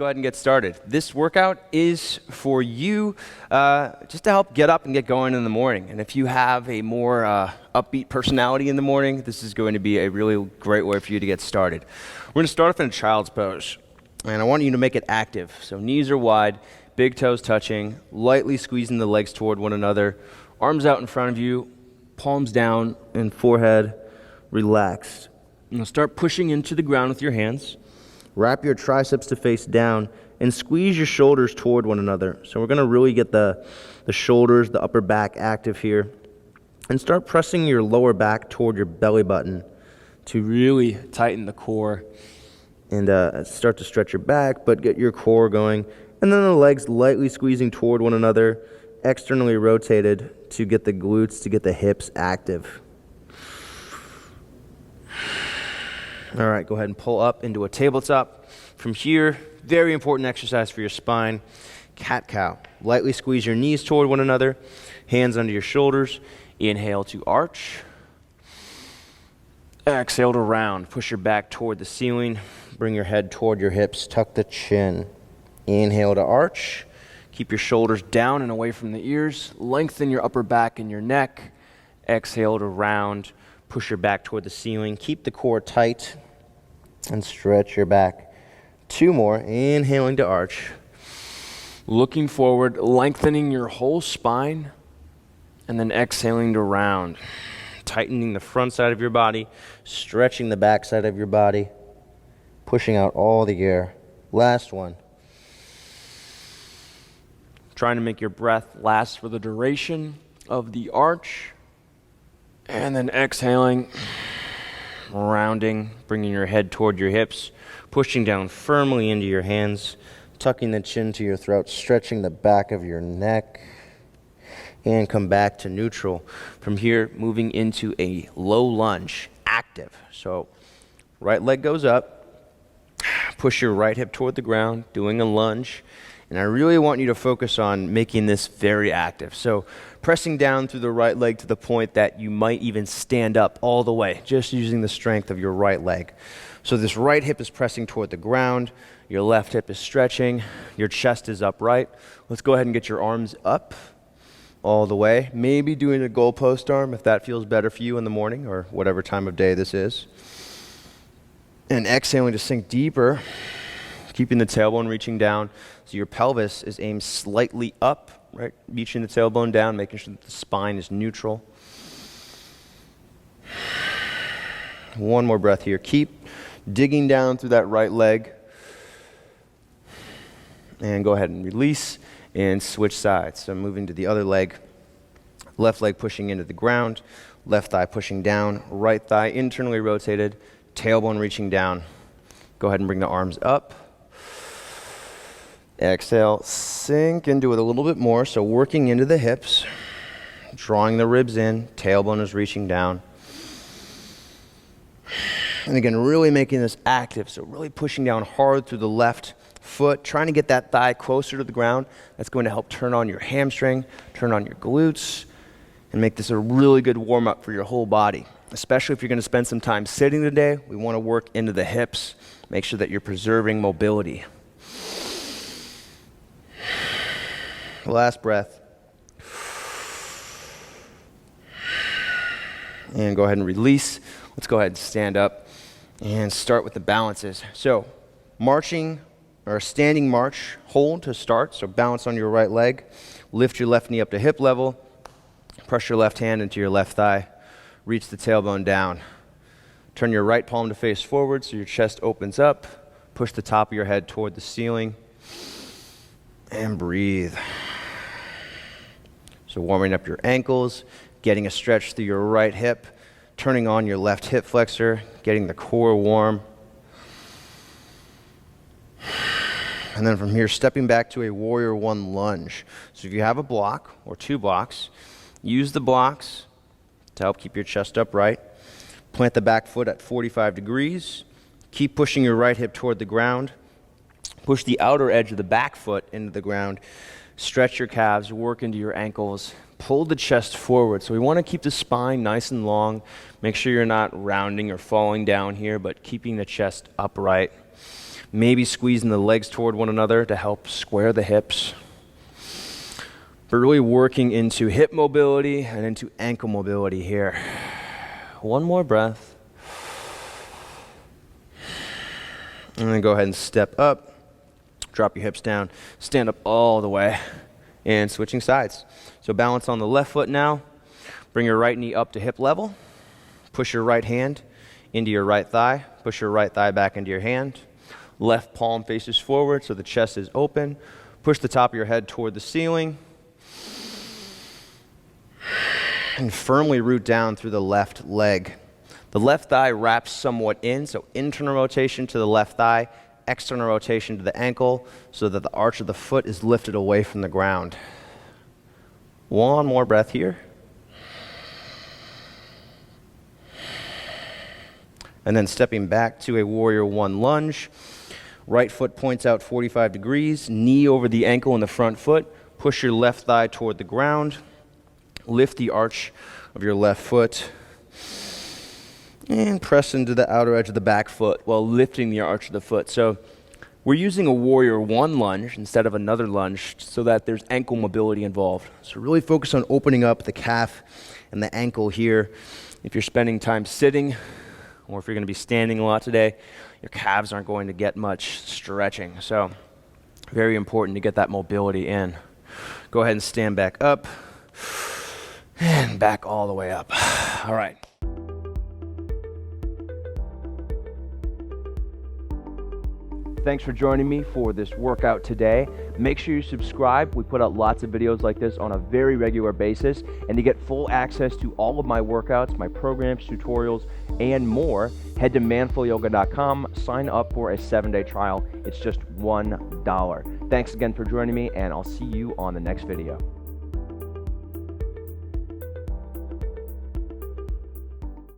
Go ahead and get started. This workout is for you just to help get up and get going in the morning. And if you have a more upbeat personality in the morning, this is going to be a really great way for you to get started. We're going to start off in a child's pose. And I want you to make it active. So knees are wide, big toes touching, lightly squeezing the legs toward one another, arms out in front of you, palms down, and forehead relaxed. Now start pushing into the ground with your hands. Wrap your triceps to face down and squeeze your shoulders toward one another. So we're going to really get the shoulders, the upper back active here. And start pressing your lower back toward your belly button to really tighten the core and start to stretch your back, but get your core going. And then the legs lightly squeezing toward one another, externally rotated to get the glutes, to get the hips active. All right, go ahead and pull up into a tabletop. From here, very important exercise for your spine, cat-cow. Lightly squeeze your knees toward one another, hands under your shoulders. Inhale to arch. Exhale to round. Push your back toward the ceiling. Bring your head toward your hips. Tuck the chin. Inhale to arch. Keep your shoulders down and away from the ears. Lengthen your upper back and your neck. Exhale to round. Push your back toward the ceiling. Keep the core tight and stretch your back. Two more. Inhaling to arch. Looking forward, lengthening your whole spine, and then exhaling to round. Tightening the front side of your body, stretching the back side of your body, pushing out all the air. Last one. Trying to make your breath last for the duration of the arch. And then exhaling, rounding, bringing your head toward your hips, pushing down firmly into your hands, tucking the chin to your throat, stretching the back of your neck, and come back to neutral. From here, moving into a low lunge, active. So right leg goes up, push your right hip toward the ground, doing a lunge. And I really want you to focus on making this very active. So pressing down through the right leg to the point that you might even stand up all the way, just using the strength of your right leg. So this right hip is pressing toward the ground, your left hip is stretching, your chest is upright. Let's go ahead and get your arms up all the way. Maybe doing a goalpost arm if that feels better for you in the morning or whatever time of day this is. And exhaling to sink deeper, keeping the tailbone reaching down. So your pelvis is aimed slightly up, right? Reaching the tailbone down, making sure that the spine is neutral. One more breath here. Keep digging down through that right leg. And go ahead and release and switch sides. So moving to the other leg. Left leg pushing into the ground. Left thigh pushing down. Right thigh internally rotated. Tailbone reaching down. Go ahead and bring the arms up. Exhale, sink into it a little bit more. So working into the hips, drawing the ribs in, tailbone is reaching down. And again, really making this active. So really pushing down hard through the left foot, trying to get that thigh closer to the ground. That's going to help turn on your hamstring, turn on your glutes, and make this a really good warm-up for your whole body. Especially if you're going to spend some time sitting today, we want to work into the hips. Make sure that you're preserving mobility. Last breath. And go ahead and release. Let's go ahead and stand up and start with the balances. So marching or standing march, hold to start. So balance on your right leg. Lift your left knee up to hip level. Press your left hand into your left thigh. Reach the tailbone down. Turn your right palm to face forward so your chest opens up. Push the top of your head toward the ceiling. And breathe. So warming up your ankles, getting a stretch through your right hip, turning on your left hip flexor, getting the core warm. And then from here, stepping back to a warrior one lunge. So if you have a block or two blocks, use the blocks to help keep your chest upright. Plant the back foot at 45 degrees. Keep pushing your right hip toward the ground. Push the outer edge of the back foot into the ground. Stretch your calves, work into your ankles. Pull the chest forward. So we want to keep the spine nice and long. Make sure you're not rounding or falling down here, but keeping the chest upright. Maybe squeezing the legs toward one another to help square the hips. But really working into hip mobility and into ankle mobility here. One more breath. And then go ahead and step up. Drop your hips down. Stand up all the way. And switching sides. So balance on the left foot now. Bring your right knee up to hip level. Push your right hand into your right thigh. Push your right thigh back into your hand. Left palm faces forward so the chest is open. Push the top of your head toward the ceiling. And firmly root down through the left leg. The left thigh wraps somewhat in, so internal rotation to the left thigh, external rotation to the ankle, so that the arch of the foot is lifted away from the ground. One more breath here. And then stepping back to a warrior one lunge. Right foot points out 45 degrees, knee over the ankle in the front foot. Push your left thigh toward the ground. Lift the arch of your left foot and press into the outer edge of the back foot while lifting the arch of the foot. So we're using a warrior one lunge instead of another lunge so that there's ankle mobility involved. So really focus on opening up the calf and the ankle here. If you're spending time sitting or if you're going to be standing a lot today, your calves aren't going to get much stretching. So very important to get that mobility in. Go ahead and stand back up. And back all the way up. All right. Thanks for joining me for this workout today. Make sure you subscribe. We put out lots of videos like this on a very regular basis. And to get full access to all of my workouts, my programs, tutorials, and more, head to manfulyoga.com, sign up for a 7-day trial. It's just $1. Thanks again for joining me, and I'll see you on the next video.